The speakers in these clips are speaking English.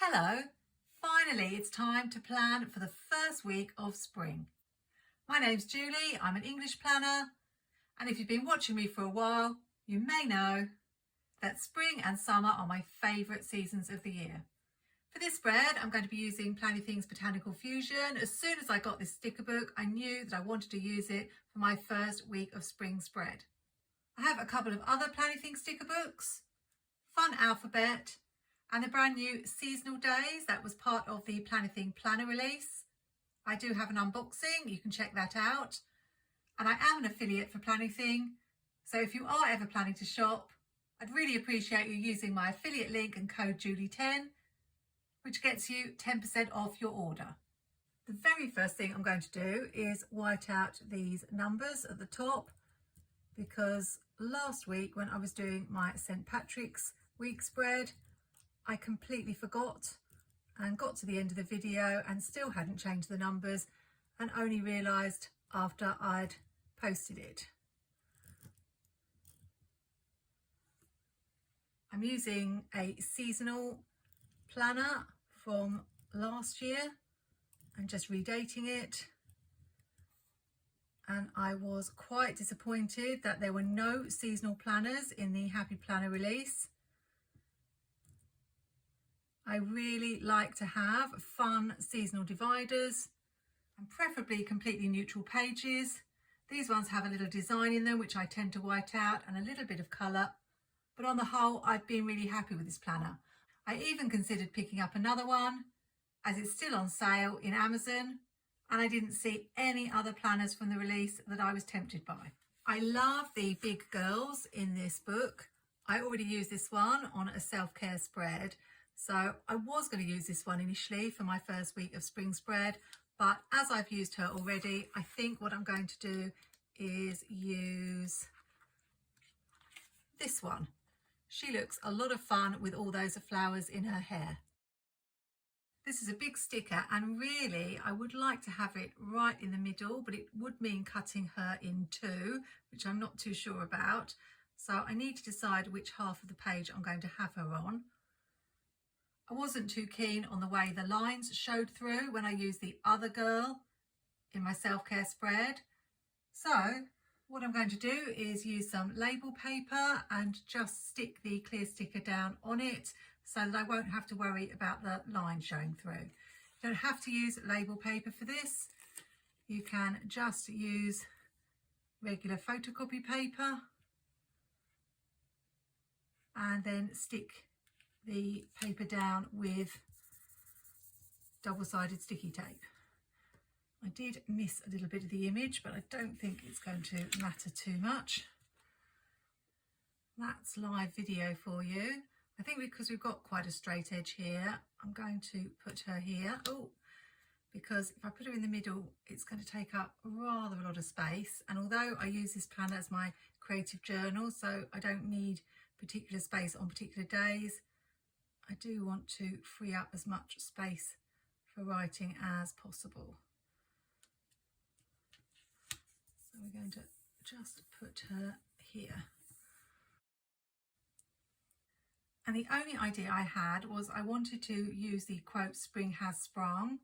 Hello, finally it's time to plan for the first week of spring. My name's Julie, I'm an English planner, and if you've been watching me for a while, you may know that spring and summer are my favourite seasons of the year. For this spread, I'm going to be using Planything's Botanical Fusion. As soon as I got this sticker book, I knew that I wanted to use it for my first week of spring spread. I have a couple of other Planything sticker books, Fun Alphabet, and the brand new Seasonal Days that was part of the Planything Planner release. I do have an unboxing, you can check that out. And I am an affiliate for Planything, so if you are ever planning to shop, I'd really appreciate you using my affiliate link and code Julie10, which gets you 10% off your order. The very first thing I'm going to do is white out these numbers at the top, because last week when I was doing my St. Patrick's week spread, I completely forgot and got to the end of the video and still hadn't changed the numbers, and only realised after I'd posted it. I'm using a seasonal planner from last year and just redating it, and I was quite disappointed that there were no seasonal planners in the Happy Planner release. I really like to have fun seasonal dividers and preferably completely neutral pages. These ones have a little design in them which I tend to white out and a little bit of colour, but on the whole I've been really happy with this planner. I even considered picking up another one as it's still on sale in Amazon, and I didn't see any other planners from the release that I was tempted by. I love the big girls in this book. I already used this one on a self-care spread. So I was going to use this one initially for my first week of spring spread, but as I've used her already, I think what I'm going to do is use this one. She looks a lot of fun with all those flowers in her hair. This is a big sticker, and really I would like to have it right in the middle, but it would mean cutting her in two, which I'm not too sure about. So I need to decide which half of the page I'm going to have her on. I wasn't too keen on the way the lines showed through when I used the other girl in my self-care spread. So what I'm going to do is use some label paper and just stick the clear sticker down on it so that I won't have to worry about the line showing through. You don't have to use label paper for this. You can just use regular photocopy paper and then stick the paper down with double-sided sticky tape. I did miss a little bit of the image, but I don't think it's going to matter too much. That's live video for you. I think because we've got quite a straight edge here, I'm going to put her here. Oh, because if I put her in the middle, it's going to take up rather a lot of space. And although I use this planner as my creative journal, so I don't need particular space on particular days, I do want to free up as much space for writing as possible. So we're going to just put her here. And the only idea I had was I wanted to use the quote "spring has sprung,"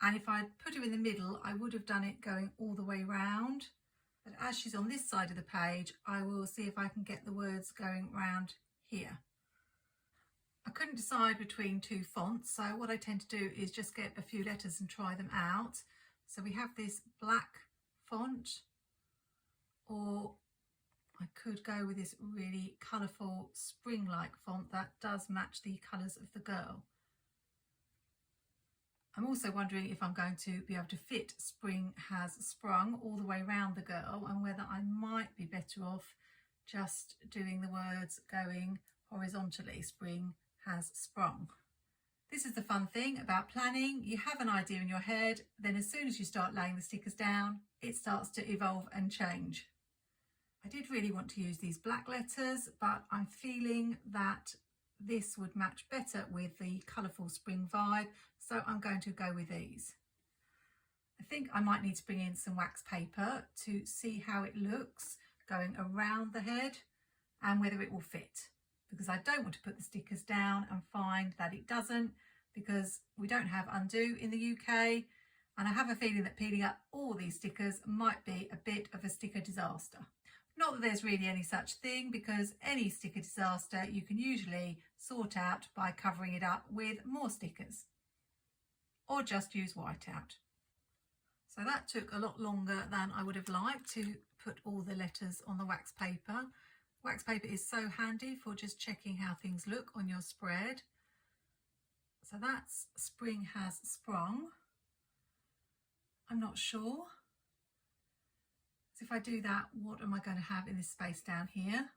and if I'd put her in the middle I would have done it going all the way round, but as she's on this side of the page I will see if I can get the words going round here. I couldn't decide between two fonts, so what I tend to do is just get a few letters and try them out. So we have this black font, or I could go with this really colourful spring-like font that does match the colours of the girl. I'm also wondering if I'm going to be able to fit "spring has sprung" all the way around the girl, and whether I might be better off just doing the words going horizontally, "spring has sprung." This is the fun thing about planning. You have an idea in your head, then as soon as you start laying the stickers down, it starts to evolve and change. I did really want to use these black letters, but I'm feeling that this would match better with the colourful spring vibe, so I'm going to go with these. I think I might need to bring in some wax paper to see how it looks going around the head and whether it will fit, because I don't want to put the stickers down and find that it doesn't, because we don't have undo in the UK, and I have a feeling that peeling up all these stickers might be a bit of a sticker disaster. Not that there's really any such thing, because any sticker disaster you can usually sort out by covering it up with more stickers, or just use whiteout. So that took a lot longer than I would have liked to put all the letters on the wax paper. Wax paper is so handy for just checking how things look on your spread. So that's Spring Has Sprung. I'm not sure. So if I do that, what am I going to have in this space down here?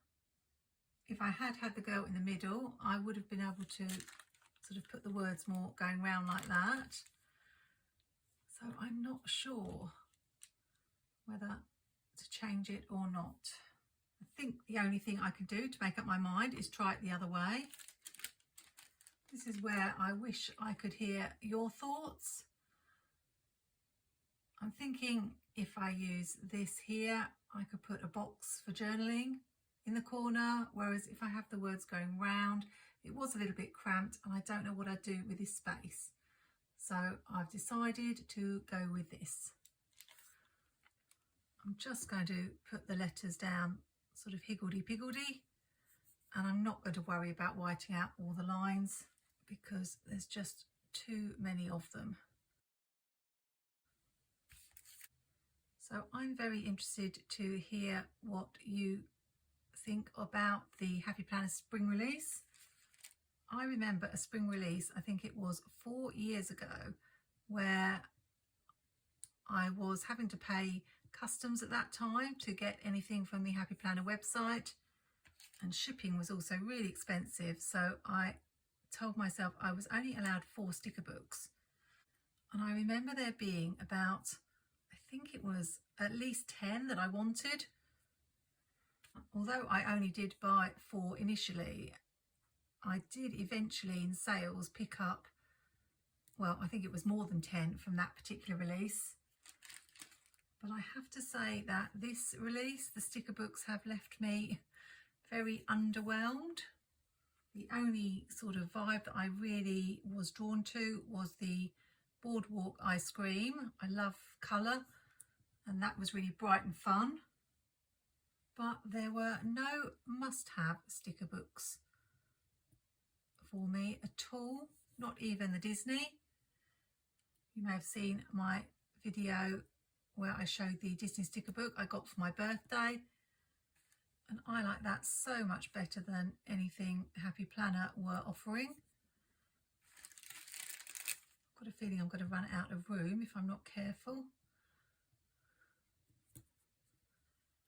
If I had the girl in the middle, I would have been able to sort of put the words more going round like that. So I'm not sure whether to change it or not. I think the only thing I can do to make up my mind is try it the other way. This is where I wish I could hear your thoughts. I'm thinking if I use this here, I could put a box for journaling in the corner, whereas if I have the words going round, it was a little bit cramped and I don't know what I'd do with this space. So I've decided to go with this. I'm just going to put the letters down sort of higgledy-piggledy, and I'm not going to worry about whiting out all the lines because there's just too many of them. So I'm very interested to hear what you think about the Happy Planner spring release. I remember a spring release, I think it was 4 years ago, where I was having to pay customs at that time to get anything from the Happy Planner website, and shipping was also really expensive. So I told myself I was only allowed 4 sticker books, and I remember there being about, I think it was at least 10 that I wanted. Although I only did buy 4 initially, I did eventually in sales pick up, well, I think it was more than 10 from that particular release. But I have to say that this release, the sticker books, have left me very underwhelmed. The only sort of vibe that I really was drawn to was the Boardwalk Ice Cream. I love colour, and that was really bright and fun. But there were no must-have sticker books for me at all, not even the Disney. You may have seen my video where I showed the Disney sticker book I got for my birthday, and I like that so much better than anything Happy Planner were offering. I've got a feeling I'm going to run out of room if I'm not careful.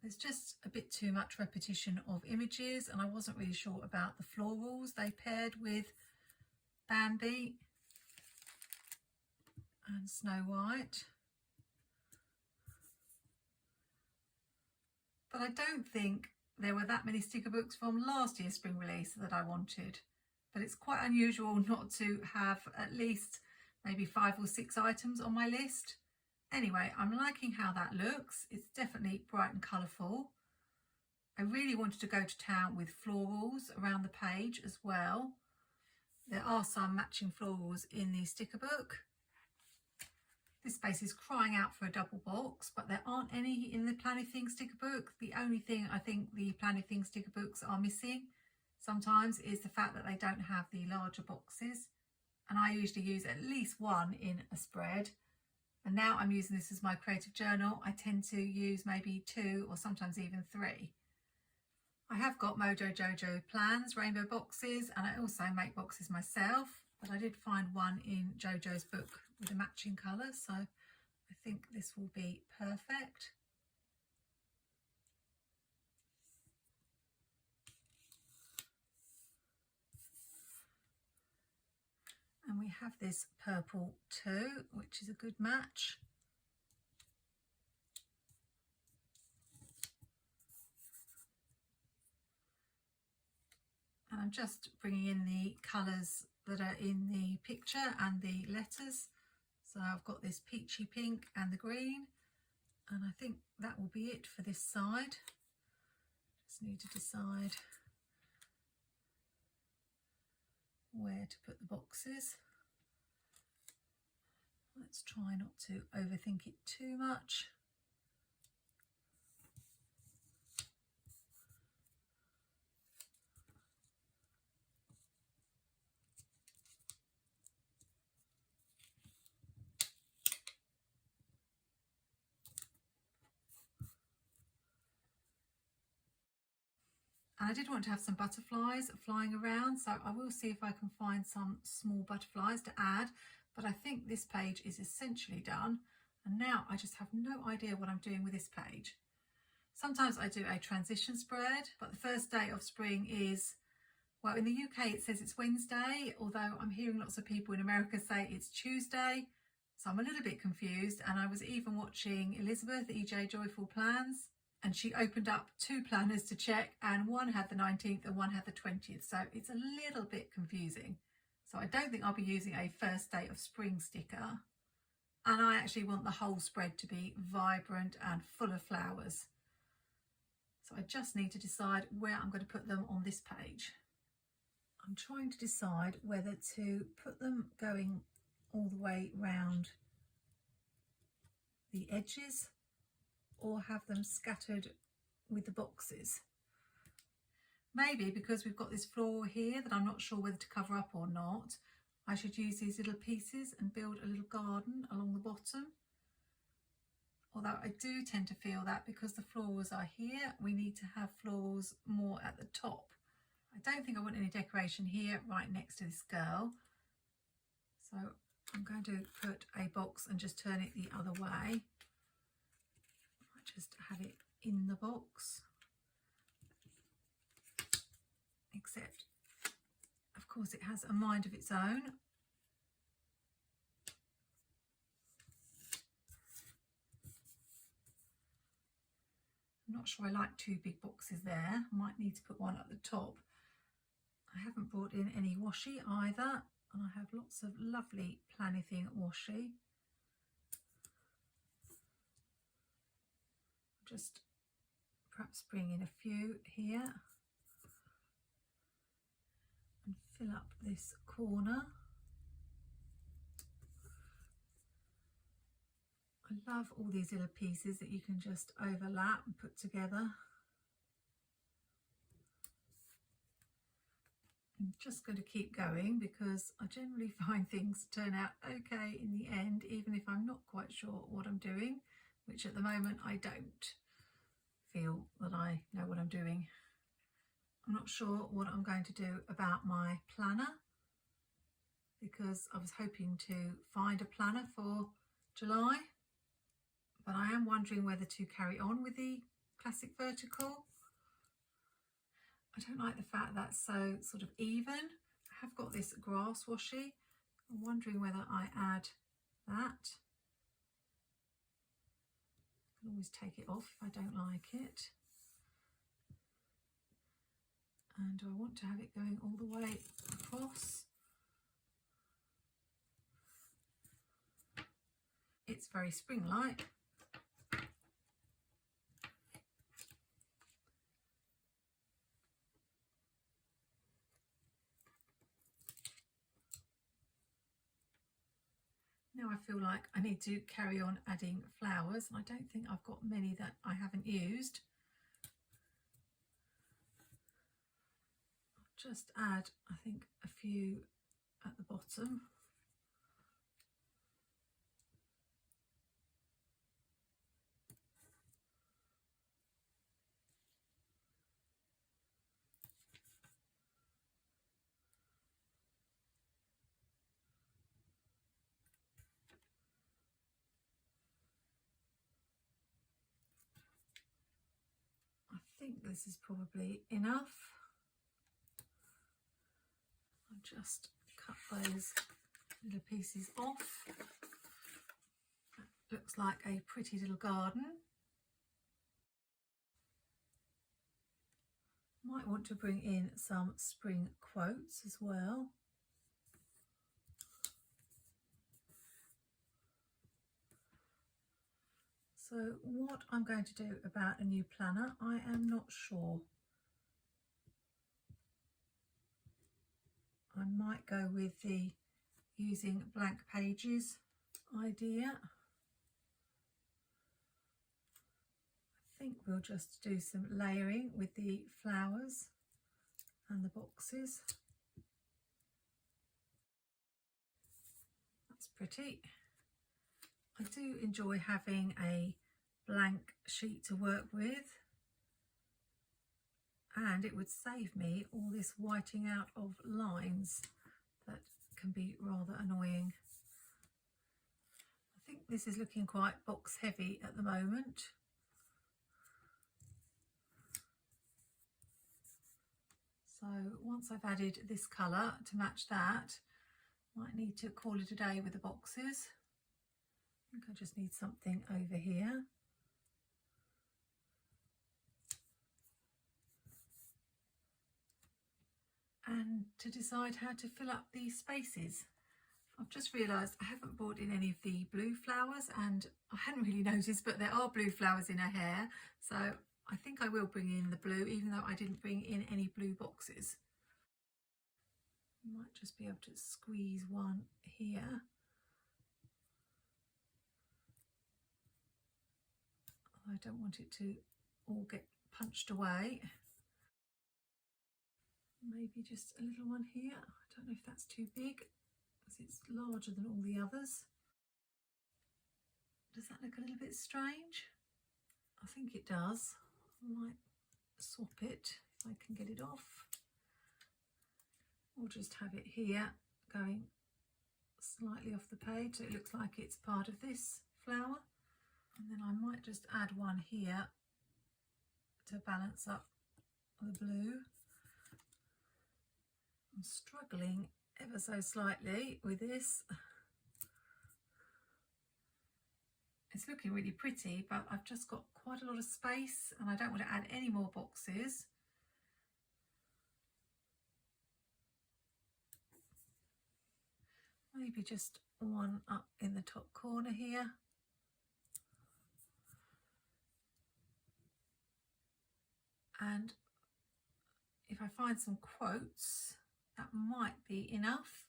There's just a bit too much repetition of images, and I wasn't really sure about the florals they paired with Bambi and Snow White. But I don't think there were that many sticker books from last year's spring release that I wanted. But it's quite unusual not to have at least maybe 5 or 6 items on my list. Anyway, I'm liking how that looks. It's definitely bright and colourful. I really wanted to go to town with florals around the page as well. There are some matching florals in the sticker book. This space is crying out for a double box, but there aren't any in the Planything sticker book. The only thing I think the Planything sticker books are missing sometimes is the fact that they don't have the larger boxes. And I usually use at least 1 in a spread. And now I'm using this as my creative journal. I tend to use maybe 2 or sometimes even 3. I have got Mojo Jojo plans, rainbow boxes, and I also make boxes myself. But I did find one in Jojo's book with a matching colour, so I think this will be perfect. And we have this purple too, which is a good match. And I'm just bringing in the colours that are in the picture and the letters. So I've got this peachy pink and the green, and I think that will be it for this side. Just need to decide where to put the boxes. Let's try not to overthink it too much. And I did want to have some butterflies flying around, so I will see if I can find some small butterflies to add, but I think this page is essentially done, and now I just have no idea what I'm doing with this page. Sometimes I do a transition spread, but the first day of spring is, well, in the UK it says it's Wednesday, although I'm hearing lots of people in America say it's Tuesday, so I'm a little bit confused. And I was even watching Elizabeth, EJ Joyful Plans, and she opened up 2 planners to check, and one had the 19th and one had the 20th, so it's a little bit confusing. So I don't think I'll be using a first day of spring sticker, and I actually want the whole spread to be vibrant and full of flowers. So I just need to decide where I'm going to put them on this page. I'm trying to decide whether to put them going all the way round the edges or have them scattered with the boxes. Maybe because we've got this floor here that I'm not sure whether to cover up or not, I should use these little pieces and build a little garden along the bottom. Although I do tend to feel that because the floors are here, we need to have floors more at the top. I don't think I want any decoration here right next to this girl. So I'm going to put a box and just turn it the other way. I just have it in the box. Except, of course, it has a mind of its own. I'm not sure I like 2 big boxes there. I might need to put one at the top. I haven't brought in any washi either, and I have lots of lovely Planything washi. Just perhaps bring in a few here and fill up this corner. I love all these little pieces that you can just overlap and put together. I'm just going to keep going because I generally find things turn out okay in the end, even if I'm not quite sure what I'm doing, which at the moment I don't feel that I know what I'm doing. I'm not sure what I'm going to do about my planner because I was hoping to find a planner for July, but I am wondering whether to carry on with the classic vertical. I don't like the fact that's so sort of even. I have got this grass washi. I'm wondering whether I add that. I can always take it off if I don't like it. And do I want to have it going all the way across? It's very spring-like. Now I feel like I need to carry on adding flowers, and I don't think I've got many that I haven't used. I'll just add, I think, a few at the bottom. I think this is probably enough. I'll just cut those little pieces off. That looks like a pretty little garden. Might want to bring in some spring quotes as well. So what I'm going to do about a new planner, I am not sure. I might go with the using blank pages idea. I think we'll just do some layering with the flowers and the boxes. That's pretty. I do enjoy having a blank sheet to work with, and it would save me all this whiting out of lines that can be rather annoying. I think this is looking quite box heavy at the moment. So once I've added this colour to match that, might need to call it a day with the boxes. I think I just need something over here. And to decide how to fill up these spaces. I've just realised I haven't brought in any of the blue flowers, and I hadn't really noticed, but there are blue flowers in her hair. So I think I will bring in the blue, even though I didn't bring in any blue boxes. Might just be able to squeeze one here. I don't want it to all get punched away. Maybe just a little one here. I don't know if that's too big, because it's larger than all the others. Does that look a little bit strange? I think it does. I might swap it if I can get it off. Or just have it here going slightly off the page so it looks like it's part of this flower. And then I might just add one here to balance up the blue. I'm struggling ever so slightly with this. It's looking really pretty, but I've just got quite a lot of space and I don't want to add any more boxes. Maybe just one up in the top corner here. And if I find some quotes, that might be enough.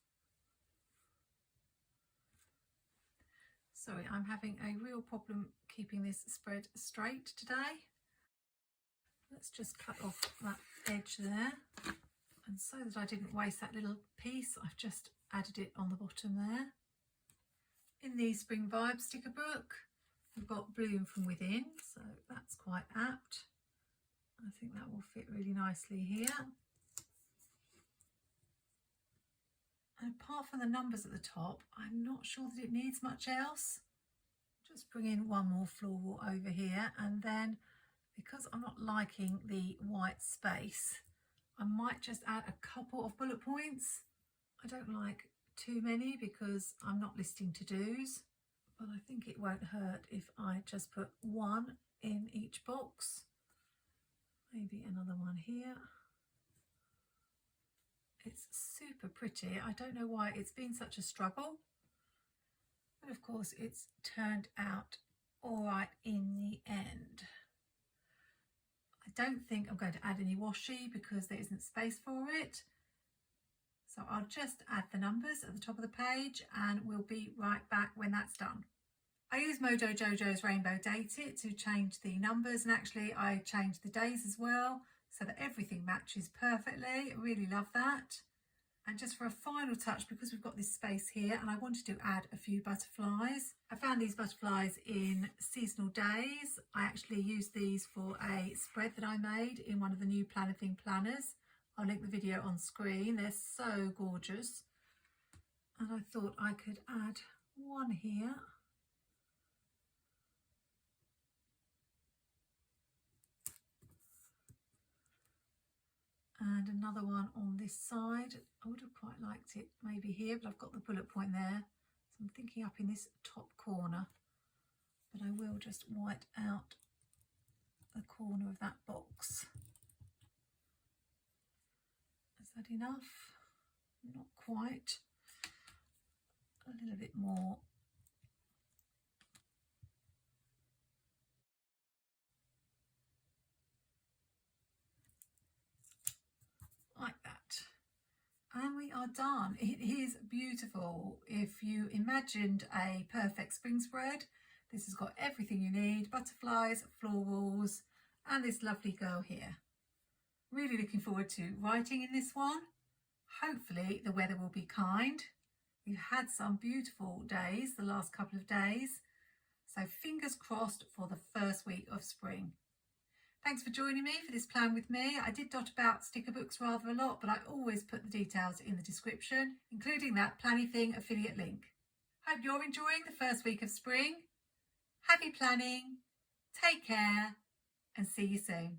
Sorry, I'm having a real problem keeping this spread straight today. Let's just cut off that edge there. And so that I didn't waste that little piece, I've just added it on the bottom there. In the Spring Vibe sticker book, we've got Bloom from Within, so that's quite apt. I think that will fit really nicely here. And apart from the numbers at the top, I'm not sure that it needs much else. Just bring in one more floral over here, and then because I'm not liking the white space, I might just add a couple of bullet points. I don't like too many because I'm not listing to-dos, but I think it won't hurt if I just put one in each box. Maybe another one here. It's super pretty. I don't know why it's been such a struggle, but of course it's turned out all right in the end. I don't think I'm going to add any washi because there isn't space for it. So I'll just add the numbers at the top of the page and we'll be right back when that's done. I use Mojo Jojo's Rainbow Date It to change the numbers, and actually I changed the days as well so that everything matches perfectly. I really love that. And just for a final touch, because we've got this space here and I wanted to add a few butterflies. I found these butterflies in Seasonal Days. I actually used these for a spread that I made in one of the new Planything planners. I'll link the video on screen. They're so gorgeous. And I thought I could add one here. And another one on this side. I would have quite liked it maybe here, but I've got the bullet point there. So I'm thinking up in this top corner, but I will just white out the corner of that box. Is that enough? Not quite. A little bit more. Like that. And we are done. It is beautiful. If you imagined a perfect spring spread, this has got everything you need: butterflies, florals, and this lovely girl here. Really looking forward to writing in this one. Hopefully the weather will be kind. We've had some beautiful days the last couple of days, so fingers crossed for the first week of spring. Thanks for joining me for this Plan With Me. I did dot about sticker books rather a lot, but I always put the details in the description, including that Planything affiliate link. Hope you're enjoying the first week of spring. Happy planning, take care, and see you soon.